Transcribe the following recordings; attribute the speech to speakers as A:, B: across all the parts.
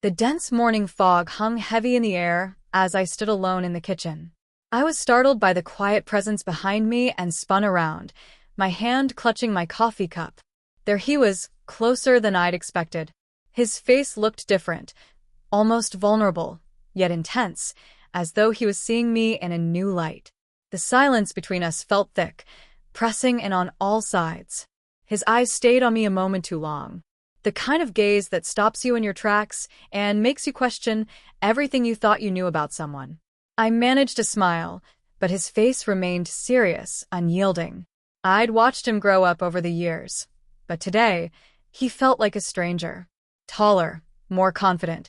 A: The dense morning fog hung heavy in the air as I stood alone in the kitchen. I was startled by the quiet presence behind me and spun around, my hand clutching my coffee cup. There he was, closer than I'd expected. His face looked different, almost vulnerable, yet intense, as though he was seeing me in a new light. The silence between us felt thick, pressing in on all sides. His eyes stayed on me a moment too long. The kind of gaze that stops you in your tracks and makes you question everything you thought you knew about someone. I managed to smile, but his face remained serious, unyielding. I'd watched him grow up over the years, but today, he felt like a stranger. Taller, more confident,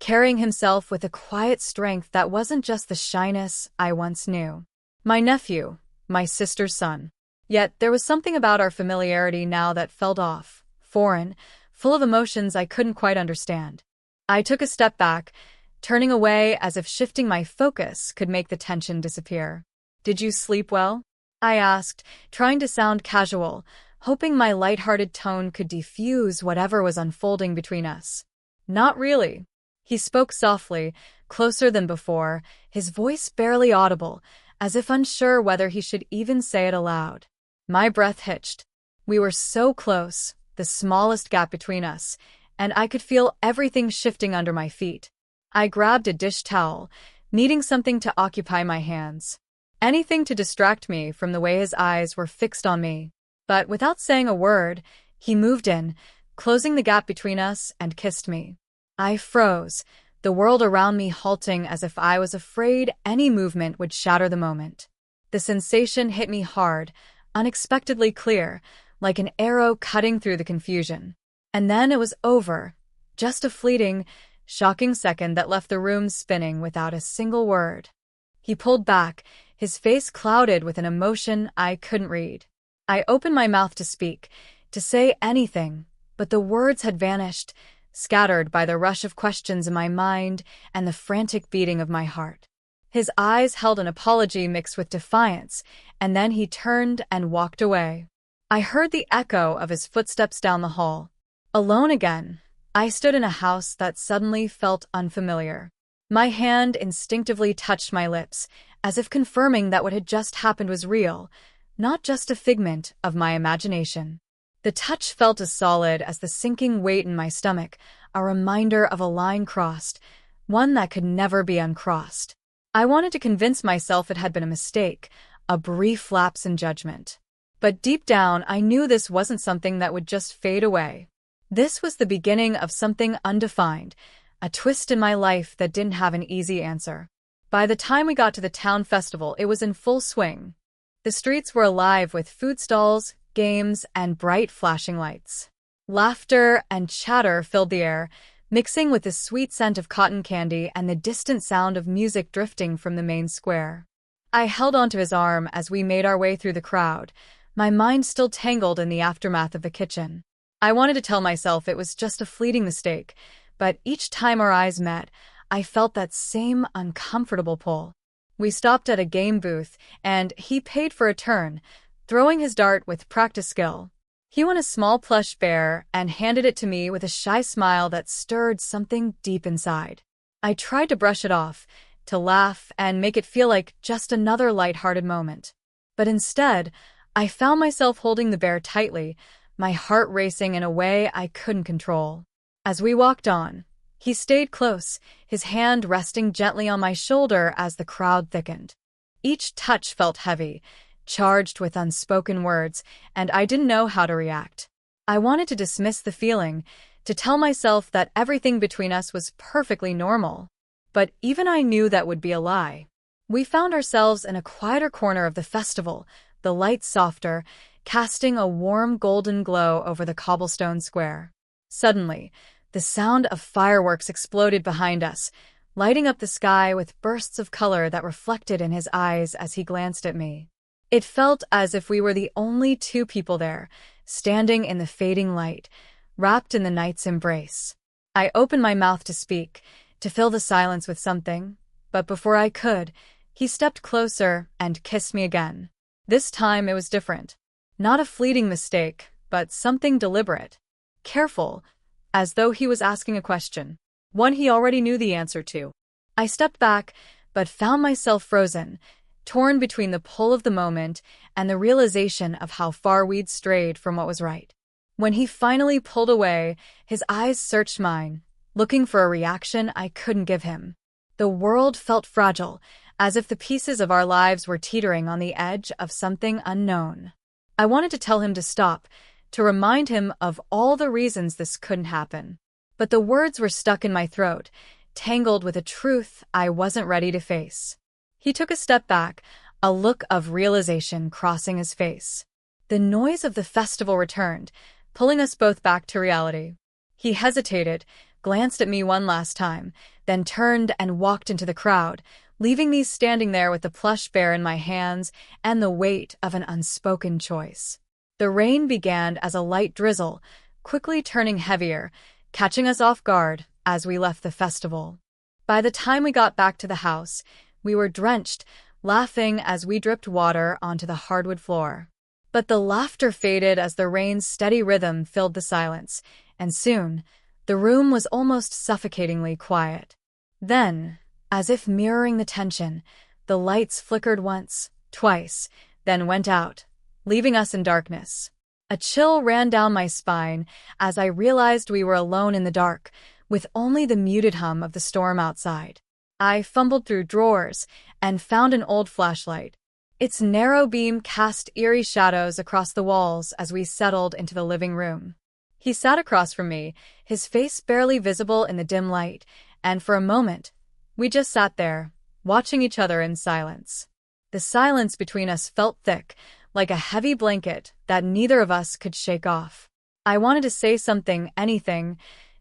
A: carrying himself with a quiet strength that wasn't just the shyness I once knew. My nephew, my sister's son. Yet there was something about our familiarity now that felt off, foreign, full of emotions I couldn't quite understand. I took a step back, turning away as if shifting my focus could make the tension disappear. "Did you sleep well?" I asked, trying to sound casual, hoping my lighthearted tone could defuse whatever was unfolding between us. "Not really." He spoke softly, closer than before, his voice barely audible, as if unsure whether he should even say it aloud. My breath hitched. We were so close, the smallest gap between us, and I could feel everything shifting under my feet. I grabbed a dish towel, needing something to occupy my hands. Anything to distract me from the way his eyes were fixed on me. But without saying a word, he moved in, closing the gap between us, and kissed me. I froze, the world around me halting as if I was afraid any movement would shatter the moment. The sensation hit me hard, unexpectedly clear, like an arrow cutting through the confusion. And then it was over, just a fleeting, shocking second that left the room spinning without a single word. He pulled back, his face clouded with an emotion I couldn't read. I opened my mouth to speak, to say anything, but the words had vanished, scattered by the rush of questions in my mind and the frantic beating of my heart. His eyes held an apology mixed with defiance, and then he turned and walked away. I heard the echo of his footsteps down the hall. Alone again, I stood in a house that suddenly felt unfamiliar. My hand instinctively touched my lips, as if confirming that what had just happened was real, not just a figment of my imagination. The touch felt as solid as the sinking weight in my stomach, a reminder of a line crossed, one that could never be uncrossed. I wanted to convince myself it had been a mistake, a brief lapse in judgment. But deep down, I knew this wasn't something that would just fade away. This was the beginning of something undefined, a twist in my life that didn't have an easy answer. By the time we got to the town festival, it was in full swing. The streets were alive with food stalls, games, and bright flashing lights. Laughter and chatter filled the air, mixing with the sweet scent of cotton candy and the distant sound of music drifting from the main square. I held onto his arm as we made our way through the crowd, my mind still tangled in the aftermath of the kitchen. I wanted to tell myself it was just a fleeting mistake, but each time our eyes met, I felt that same uncomfortable pull. We stopped at a game booth, and he paid for a turn, throwing his dart with practice skill. He won a small plush bear and handed it to me with a shy smile that stirred something deep inside. I tried to brush it off, to laugh and make it feel like just another light-hearted moment. But instead, I found myself holding the bear tightly, my heart racing in a way I couldn't control. As we walked on, he stayed close, his hand resting gently on my shoulder as the crowd thickened. Each touch felt heavy, charged with unspoken words, and I didn't know how to react. I wanted to dismiss the feeling, to tell myself that everything between us was perfectly normal. But even I knew that would be a lie. We found ourselves in a quieter corner of the festival, the lights softer, casting a warm golden glow over the cobblestone square. Suddenly, the sound of fireworks exploded behind us, lighting up the sky with bursts of color that reflected in his eyes as he glanced at me. It felt as if we were the only two people there, standing in the fading light, wrapped in the night's embrace. I opened my mouth to speak, to fill the silence with something, but before I could, he stepped closer and kissed me again. This time it was different. Not a fleeting mistake, but something deliberate. Careful, as though he was asking a question. one he already knew the answer to. I stepped back, but found myself frozen, torn between the pull of the moment and the realization of how far we'd strayed from what was right. When he finally pulled away, his eyes searched mine, looking for a reaction I couldn't give him. The world felt fragile, as if the pieces of our lives were teetering on the edge of something unknown. I wanted to tell him to stop, to remind him of all the reasons this couldn't happen. But the words were stuck in my throat, tangled with a truth I wasn't ready to face. He took a step back, a look of realization crossing his face. The noise of the festival returned, pulling us both back to reality. He hesitated, glanced at me one last time, then turned and walked into the crowd, leaving me standing there with the plush bear in my hands and the weight of an unspoken choice. The rain began as a light drizzle, quickly turning heavier, catching us off guard as we left the festival. By the time we got back to the house, we were drenched, laughing as we dripped water onto the hardwood floor. But the laughter faded as the rain's steady rhythm filled the silence, and soon, the room was almost suffocatingly quiet. Then, as if mirroring the tension, the lights flickered once, twice, then went out, leaving us in darkness. A chill ran down my spine as I realized we were alone in the dark, with only the muted hum of the storm outside. I fumbled through drawers and found an old flashlight. Its narrow beam cast eerie shadows across the walls as we settled into the living room. He sat across from me, his face barely visible in the dim light, and for a moment, we just sat there, watching each other in silence. The silence between us felt thick, like a heavy blanket that neither of us could shake off. I wanted to say something, anything,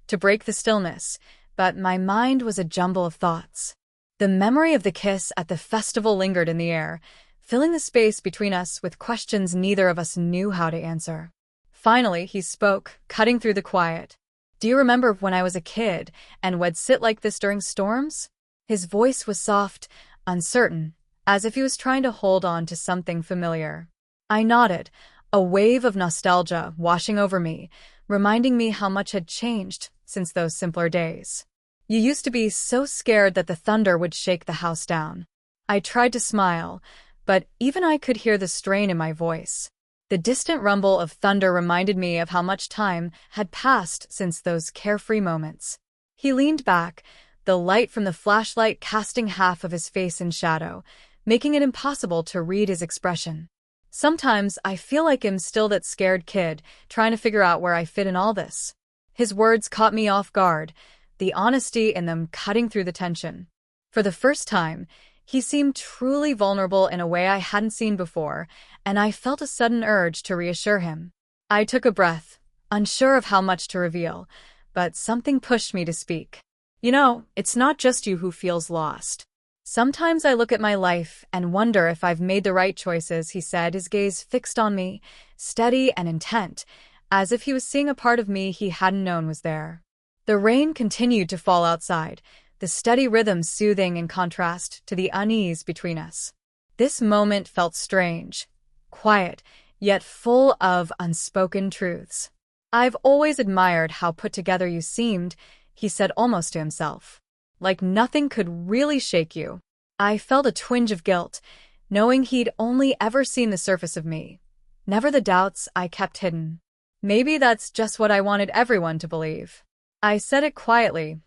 A: to break the stillness, but my mind was a jumble of thoughts. The memory of the kiss at the festival lingered in the air, filling the space between us with questions neither of us knew how to answer. Finally, he spoke, cutting through the quiet. "Do you remember when I was a kid and would sit like this during storms?" His voice was soft, uncertain, as if he was trying to hold on to something familiar. I nodded, a wave of nostalgia washing over me, reminding me how much had changed since those simpler days. "You used to be so scared that the thunder would shake the house down." I tried to smile, but even I could hear the strain in my voice. The distant rumble of thunder reminded me of how much time had passed since those carefree moments. He leaned back, the light from the flashlight casting half of his face in shadow, making it impossible to read his expression. Sometimes I feel like I'm still that scared kid, trying to figure out where I fit in all this. His words caught me off guard, the honesty in them cutting through the tension. For the first time, he seemed truly vulnerable in a way I hadn't seen before, and I felt a sudden urge to reassure him. I took a breath, unsure of how much to reveal, but something pushed me to speak. "You know, it's not just you who feels lost. Sometimes I look at my life and wonder if I've made the right choices," he said, his gaze fixed on me, steady and intent, as if he was seeing a part of me he hadn't known was there. The rain continued to fall outside, the steady rhythm soothing in contrast to the unease between us. This moment felt strange, quiet, yet full of unspoken truths. "I've always admired how put together you seemed," he said almost to himself. "Like nothing could really shake you." I felt a twinge of guilt, knowing he'd only ever seen the surface of me, never the doubts I kept hidden. Maybe that's just what I wanted everyone to believe. I said it quietly,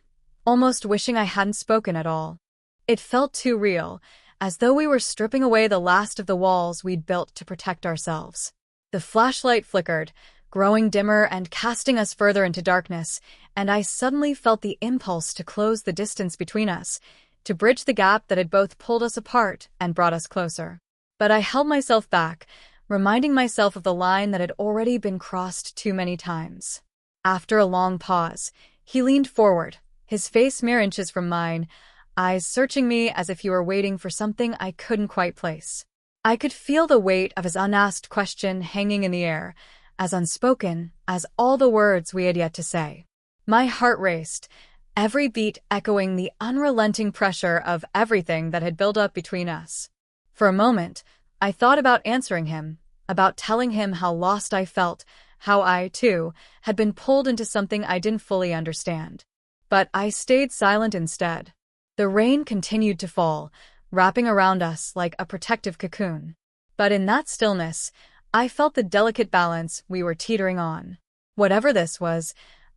A: almost wishing I hadn't spoken at all. It felt too real, as though we were stripping away the last of the walls we'd built to protect ourselves. The flashlight flickered, growing dimmer and casting us further into darkness, and I suddenly felt the impulse to close the distance between us, to bridge the gap that had both pulled us apart and brought us closer. But I held myself back, reminding myself of the line that had already been crossed too many times. After a long pause, he leaned forward, his face mere inches from mine, eyes searching me as if he were waiting for something I couldn't quite place. I could feel the weight of his unasked question hanging in the air, as unspoken as all the words we had yet to say. My heart raced, every beat echoing the unrelenting pressure of everything that had built up between us. For a moment, I thought about answering him, about telling him how lost I felt, how I, too, had been pulled into something I didn't fully understand. But I stayed silent instead. The rain continued to fall, wrapping around us like a protective cocoon. But in that stillness, I felt the delicate balance we were teetering on. Whatever this was,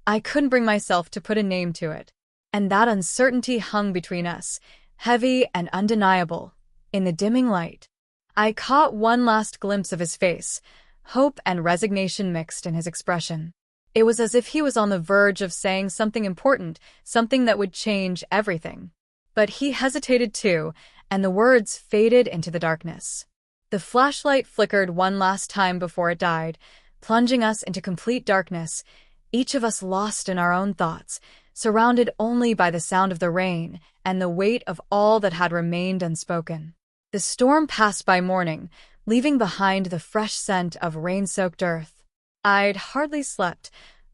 A: I couldn't bring myself to put a name to it. And that uncertainty hung between us, heavy and undeniable, in the dimming light. I caught one last glimpse of his face, hope and resignation mixed in his expression. It was as if he was on the verge of saying something important, something that would change everything. But he hesitated too, and the words faded into the darkness. The flashlight flickered one last time before it died, plunging us into complete darkness, each of us lost in our own thoughts, surrounded only by the sound of the rain and the weight of all that had remained unspoken. The storm passed by morning, leaving behind the fresh scent of rain-soaked earth. I'd hardly slept,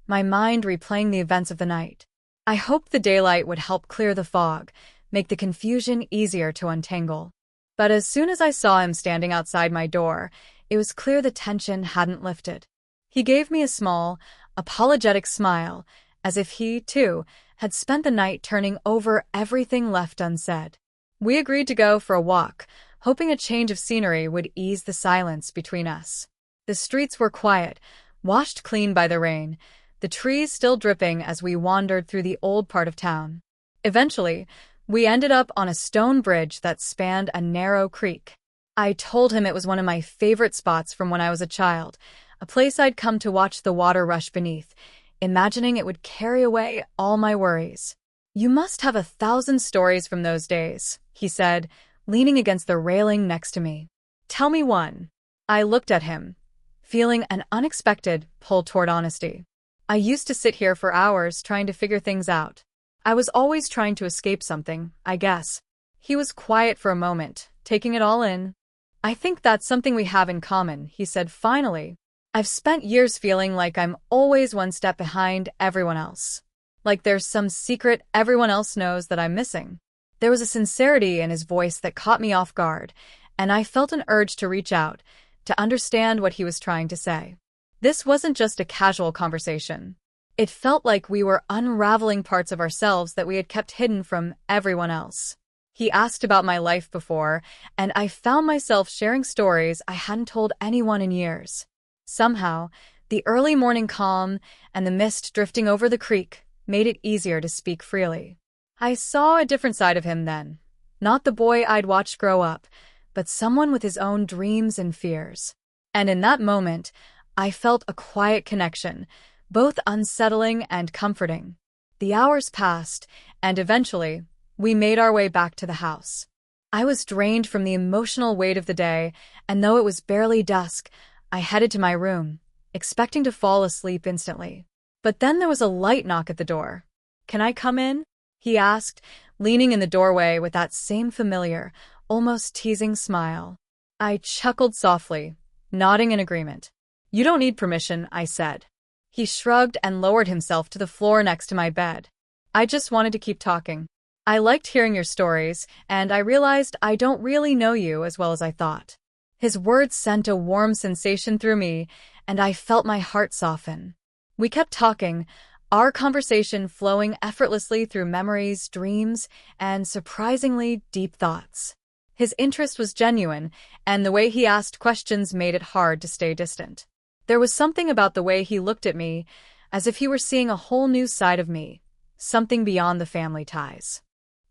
A: my mind replaying the events of the night. I hoped the daylight would help clear the fog, make the confusion easier to untangle. But as soon as I saw him standing outside my door, it was clear the tension hadn't lifted. He gave me a small, apologetic smile, as if he, too, had spent the night turning over everything left unsaid. We agreed to go for a walk, hoping a change of scenery would ease the silence between us. The streets were quiet, washed clean by the rain, the trees still dripping as we wandered through the old part of town. Eventually, we ended up on a stone bridge that spanned a narrow creek. I told him it was one of my favorite spots from when I was a child, a place I'd come to watch the water rush beneath, imagining it would carry away all my worries. "You must have 1,000 stories from those days," he said, leaning against the railing next to me. "Tell me one." I looked at him, feeling an unexpected pull toward honesty. "I used to sit here for hours trying to figure things out. I was always trying to escape something, I guess." He was quiet for a moment, taking it all in. "I think that's something we have in common," he said finally. "I've spent years feeling like I'm always one step behind everyone else. Like there's some secret everyone else knows that I'm missing." There was a sincerity in his voice that caught me off guard, and I felt an urge to reach out, to understand what he was trying to say. This wasn't just a casual conversation. It felt like we were unraveling parts of ourselves that we had kept hidden from everyone else. He asked about my life before, and I found myself sharing stories I hadn't told anyone in years. Somehow, the early morning calm and the mist drifting over the creek made it easier to speak freely. I saw a different side of him then. Not the boy I'd watched grow up, but someone with his own dreams and fears. And in that moment, I felt a quiet connection, both unsettling and comforting. The hours passed, and eventually, we made our way back to the house. I was drained from the emotional weight of the day, and though it was barely dusk, I headed to my room, expecting to fall asleep instantly. But then there was a light knock at the door. "Can I come in?" he asked, leaning in the doorway with that same familiar, almost teasing smile. I chuckled softly, nodding in agreement. "You don't need permission," I said. He shrugged and lowered himself to the floor next to my bed. "I just wanted to keep talking. I liked hearing your stories, and I realized I don't really know you as well as I thought." His words sent a warm sensation through me, and I felt my heart soften. We kept talking, our conversation flowing effortlessly through memories, dreams, and surprisingly deep thoughts. His interest was genuine, and the way he asked questions made it hard to stay distant. There was something about the way he looked at me, as if he were seeing a whole new side of me, something beyond the family ties.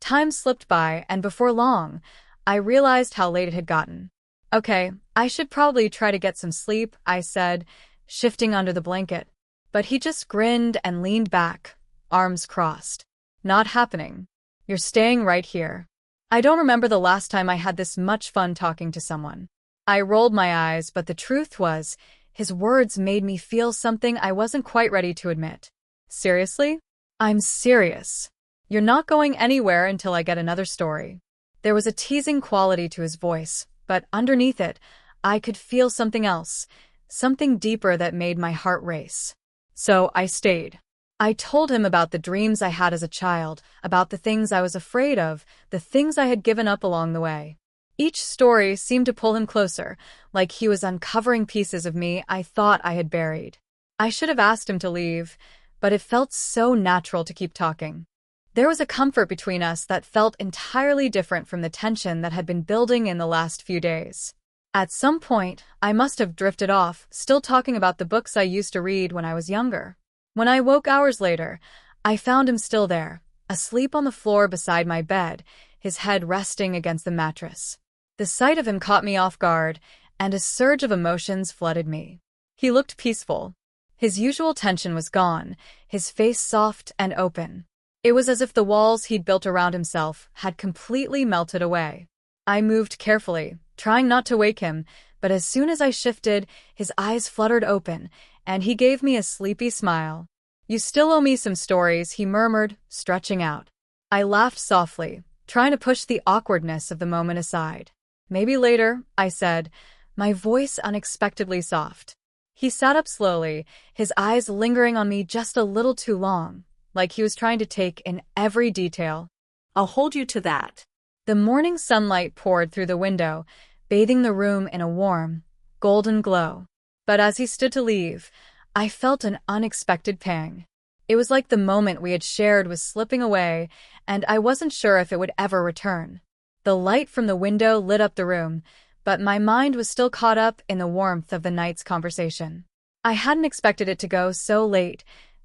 A: Time slipped by, and before long, I realized how late it had gotten. "Okay, I should probably try to get some sleep," I said, shifting under the blanket. But he just grinned and leaned back, arms crossed. "Not happening. You're staying right here." I don't remember the last time I had this much fun talking to someone. I rolled my eyes, but the truth was, his words made me feel something I wasn't quite ready to admit. "Seriously?" "I'm serious. You're not going anywhere until I get another story." There was a teasing quality to his voice, but underneath it, I could feel something else, something deeper that made my heart race. So I stayed. I told him about the dreams I had as a child, about the things I was afraid of, the things I had given up along the way. Each story seemed to pull him closer, like he was uncovering pieces of me I thought I had buried. I should have asked him to leave, but it felt so natural to keep talking. There was a comfort between us that felt entirely different from the tension that had been building in the last few days. At some point, I must have drifted off, still talking about the books I used to read when I was younger. When I woke hours later, I found him still there, asleep on the floor beside my bed, his head resting against the mattress. The sight of him caught me off guard, and a surge of emotions flooded me. He looked peaceful. His usual tension was gone, his face soft and open. It was as if the walls he'd built around himself had completely melted away. I moved carefully, trying not to wake him, but as soon as I shifted, his eyes fluttered open, and he gave me a sleepy smile. "You still owe me some stories," he murmured, stretching out. I laughed softly, trying to push the awkwardness of the moment aside. "Maybe later," I said, my voice unexpectedly soft. He sat up slowly, his eyes lingering on me just a little too long, like he was trying to take in every detail.
B: "I'll hold you to that."
A: The morning sunlight poured through the window, bathing the room in a warm, golden glow. But as he stood to leave, I felt an unexpected pang. It was like the moment we had shared was slipping away, and I wasn't sure if it would ever return. The light from the window lit up the room, but my mind was still caught up in the warmth of the night's conversation. I hadn't expected it to go so late,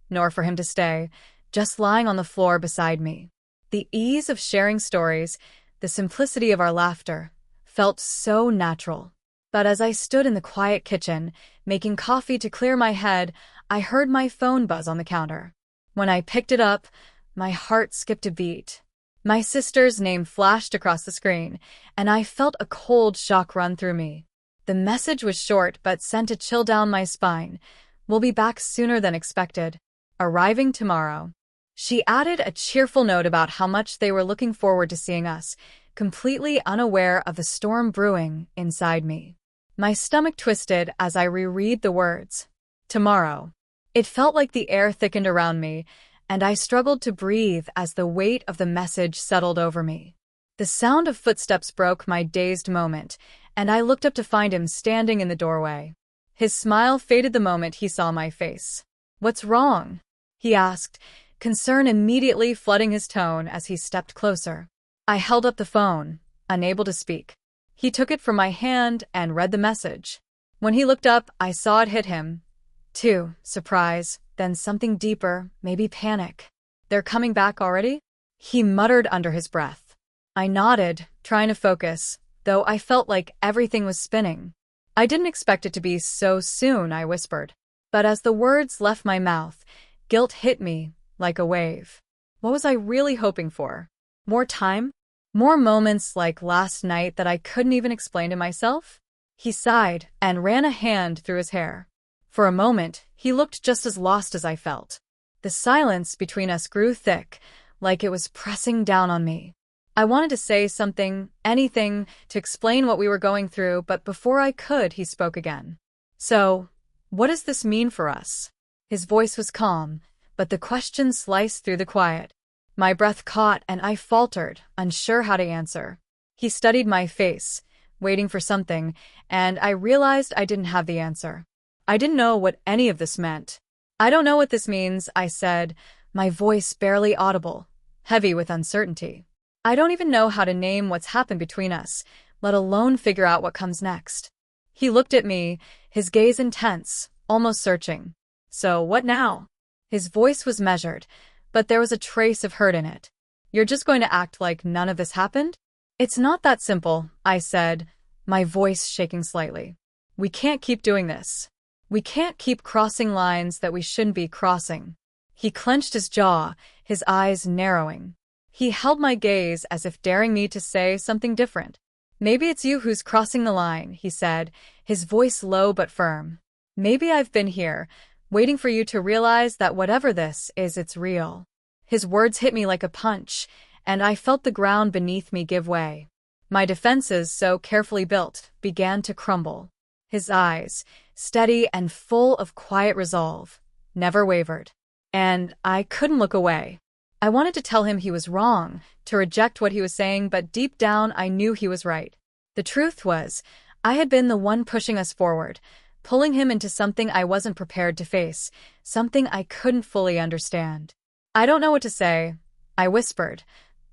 A: nor for him to stay, just lying on the floor beside me. The ease of sharing stories, the simplicity of our laughter, felt so natural. But as I stood in the quiet kitchen, making coffee to clear my head, I heard my phone buzz on the counter. When I picked it up, my heart skipped a beat. My sister's name flashed across the screen, and I felt a cold shock run through me. The message was short but sent a chill down my spine. "We'll be back sooner than expected. Arriving tomorrow." She added a cheerful note about how much they were looking forward to seeing us, completely unaware of the storm brewing inside me. My stomach twisted as I reread the words. Tomorrow. It felt like the air thickened around me, and I struggled to breathe as the weight of the message settled over me. The sound of footsteps broke my dazed moment, and I looked up to find him standing in the doorway. His smile faded the moment he saw my face. "What's wrong?" he asked, concern immediately flooding his tone as he stepped closer. I held up the phone, unable to speak. He took it from my hand and read the message. When he looked up, I saw it hit him. Too, surprise, then something deeper, maybe panic. "They're coming back already?" he muttered under his breath. I nodded, trying to focus, though I felt like everything was spinning. "I didn't expect it to be so soon," I whispered. But as the words left my mouth, guilt hit me like a wave. What was I really hoping for? More time? More moments like last night that I couldn't even explain to myself? He sighed and ran a hand through his hair. For a moment, he looked just as lost as I felt. The silence between us grew thick, like it was pressing down on me. I wanted to say something, anything, to explain what we were going through, but before I could, he spoke again. "So, what does this mean for us?" His voice was calm, but the question sliced through the quiet. My breath caught and I faltered, unsure how to answer. He studied my face, waiting for something, and I realized I didn't have the answer. I didn't know what any of this meant. "I don't know what this means," I said, my voice barely audible, heavy with uncertainty. "I don't even know how to name what's happened between us, let alone figure out what comes next." He looked at me, his gaze intense, almost searching. "So what now?" His voice was measured, but there was a trace of hurt in it. "You're just going to act like none of this happened?" "It's not that simple," I said, my voice shaking slightly. "We can't keep doing this. We can't keep crossing lines that we shouldn't be crossing." He clenched his jaw, his eyes narrowing. He held my gaze as if daring me to say something different. "Maybe it's you who's crossing the line," he said, his voice low but firm. "Maybe I've been here, waiting for you to realize that whatever this is, it's real." His words hit me like a punch, and I felt the ground beneath me give way. My defenses, so carefully built, began to crumble. His eyes, steady and full of quiet resolve, never wavered. And I couldn't look away. I wanted to tell him he was wrong, to reject what he was saying, but deep down I knew he was right. The truth was, I had been the one pushing us forward, pulling him into something I wasn't prepared to face, something I couldn't fully understand. "I don't know what to say," I whispered,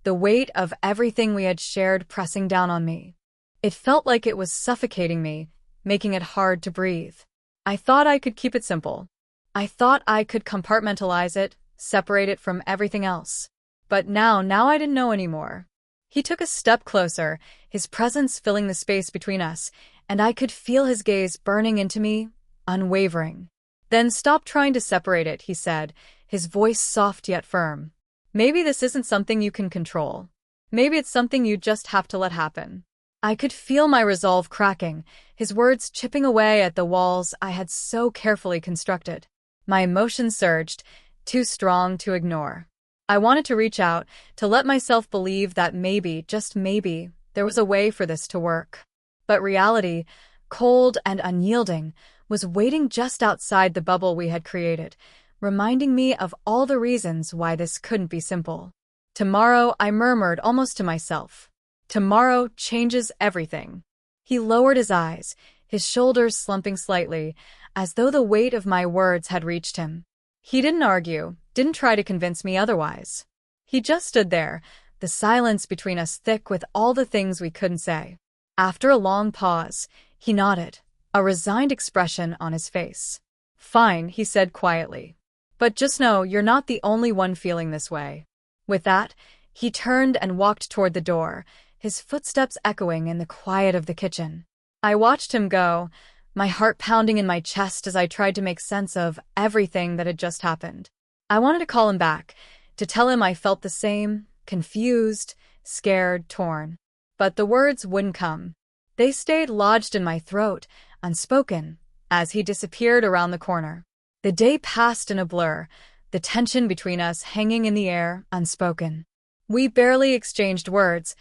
A: the weight of everything we had shared pressing down on me. It felt like it was suffocating me, making it hard to breathe. I thought I could keep it simple. I thought I could compartmentalize it, separate it from everything else. But now I didn't know anymore. He took a step closer, his presence filling the space between us, and I could feel his gaze burning into me, unwavering. Then stop trying to separate it, he said, his voice soft yet firm. Maybe this isn't something you can control. Maybe it's something you just have to let happen. I could feel my resolve cracking, his words chipping away at the walls I had so carefully constructed. My emotions surged, too strong to ignore. I wanted to reach out, to let myself believe that maybe, just maybe, there was a way for this to work. But reality, cold and unyielding, was waiting just outside the bubble we had created, reminding me of all the reasons why this couldn't be simple. Tomorrow, I murmured almost to myself. Tomorrow changes everything. He lowered his eyes, his shoulders slumping slightly, as though the weight of my words had reached him. He didn't argue, didn't try to convince me otherwise. He just stood there, the silence between us thick with all the things we couldn't say. After a long pause, he nodded, a resigned expression on his face. Fine, he said quietly. But just know you're not the only one feeling this way. With that, he turned and walked toward the door, his footsteps echoing in the quiet of the kitchen. I watched him go, my heart pounding in my chest as I tried to make sense of everything that had just happened. I wanted to call him back, to tell him I felt the same, confused, scared, torn. But the words wouldn't come. They stayed lodged in my throat, unspoken, as he disappeared around the corner. The day passed in a blur, the tension between us hanging in the air, unspoken. We barely exchanged words,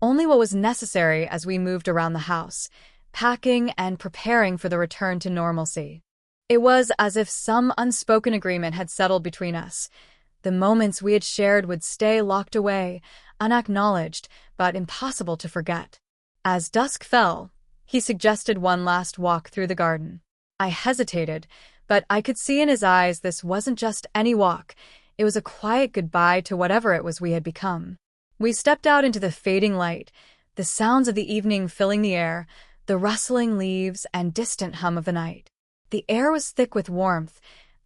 A: only what was necessary as we moved around the house, packing and preparing for the return to normalcy. It was as if some unspoken agreement had settled between us. The moments we had shared would stay locked away, unacknowledged, but impossible to forget. As dusk fell, he suggested one last walk through the garden. I hesitated, but I could see in his eyes this wasn't just any walk. It was a quiet goodbye to whatever it was we had become. We stepped out into the fading light, the sounds of the evening filling the air, the rustling leaves and distant hum of the night. The air was thick with warmth,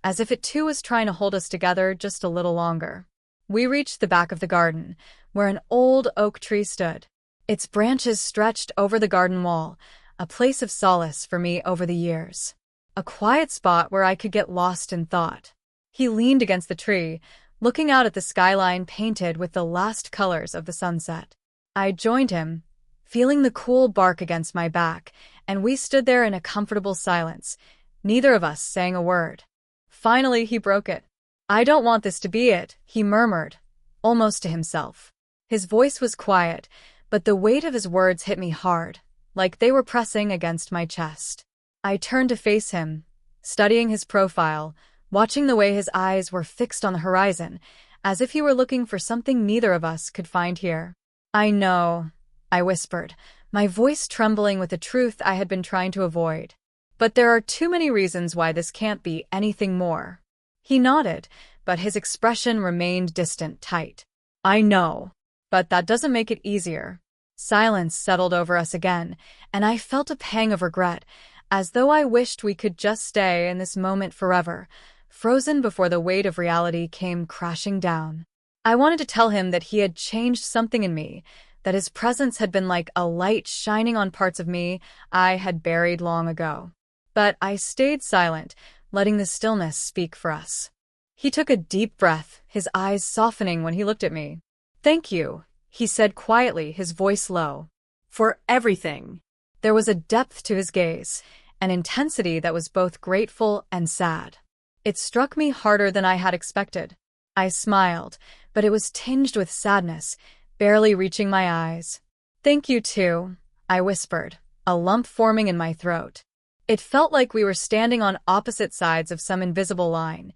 A: as if it too was trying to hold us together just a little longer. We reached the back of the garden, where an old oak tree stood. Its branches stretched over the garden wall, a place of solace for me over the years. A quiet spot where I could get lost in thought. He leaned against the tree, looking out at the skyline painted with the last colors of the sunset. I joined him, feeling the cool bark against my back, and we stood there in a comfortable silence, neither of us saying a word. Finally, he broke it. I don't want this to be it, he murmured, almost to himself. His voice was quiet, but the weight of his words hit me hard, like they were pressing against my chest. I turned to face him, studying his profile, watching the way his eyes were fixed on the horizon, as if he were looking for something neither of us could find here. I know, I whispered, my voice trembling with the truth I had been trying to avoid. But there are too many reasons why this can't be anything more. He nodded, but his expression remained distant, tight. I know, but that doesn't make it easier. Silence settled over us again, and I felt a pang of regret, as though I wished we could just stay in this moment forever, frozen before the weight of reality came crashing down. I wanted to tell him that he had changed something in me, that his presence had been like a light shining on parts of me I had buried long ago. But I stayed silent, letting the stillness speak for us. He took a deep breath, his eyes softening when he looked at me. Thank you, he said quietly, his voice low. For everything. There was a depth to his gaze, an intensity that was both grateful and sad. It struck me harder than I had expected. I smiled, but it was tinged with sadness, barely reaching my eyes. Thank you too, I whispered, a lump forming in my throat. It felt like we were standing on opposite sides of some invisible line,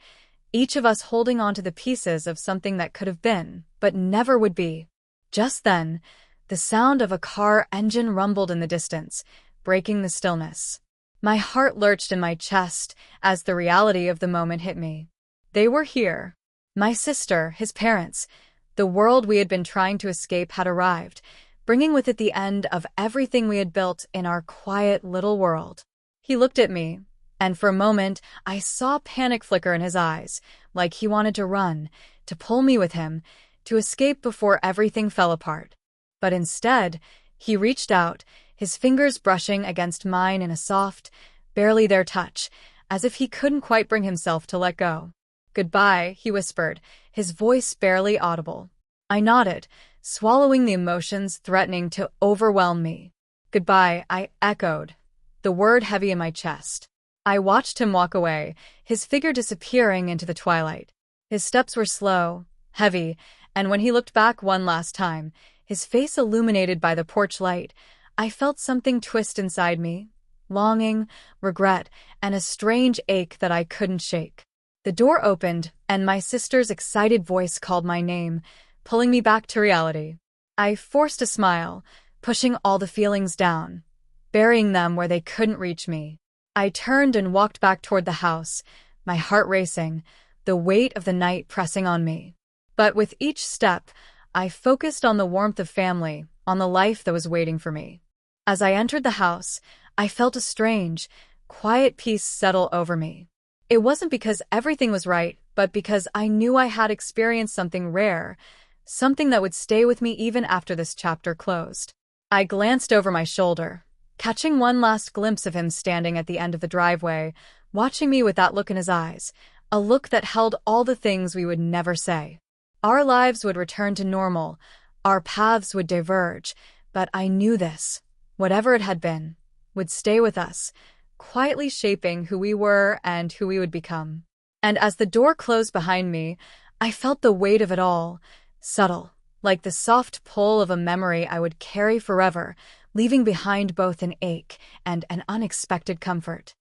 A: each of us holding on to the pieces of something that could have been, but never would be. Just then, the sound of a car engine rumbled in the distance, breaking the stillness. My heart lurched in my chest as the reality of the moment hit me. They were here. My sister, his parents, The world we had been trying to escape had arrived, bringing with it the end of everything we had built in our quiet little world. He looked at me, and for a moment I saw panic flicker in his eyes, like he wanted to run, to pull me with him, to escape before everything fell apart. But instead, he reached out, his fingers brushing against mine in a soft, barely there touch, as if he couldn't quite bring himself to let go. "Goodbye," he whispered, his voice barely audible. I nodded, swallowing the emotions threatening to overwhelm me. "Goodbye," I echoed, the word heavy in my chest. I watched him walk away, his figure disappearing into the twilight. His steps were slow, heavy, and when he looked back one last time, his face illuminated by the porch light, I felt something twist inside me, longing, regret, and a strange ache that I couldn't shake. The door opened, and my sister's excited voice called my name, pulling me back to reality. I forced a smile, pushing all the feelings down, burying them where they couldn't reach me. I turned and walked back toward the house, my heart racing, the weight of the night pressing on me. But with each step, I focused on the warmth of family, on the life that was waiting for me. As I entered the house, I felt a strange, quiet peace settle over me. It wasn't because everything was right, but because I knew I had experienced something rare, something that would stay with me even after this chapter closed. I glanced over my shoulder, catching one last glimpse of him standing at the end of the driveway, watching me with that look in his eyes, a look that held all the things we would never say. Our lives would return to normal, our paths would diverge, but I knew this, whatever it had been, would stay with us, quietly shaping who we were and who we would become. And as the door closed behind me, I felt the weight of it all, subtle, like the soft pull of a memory I would carry forever, leaving behind both an ache and an unexpected comfort.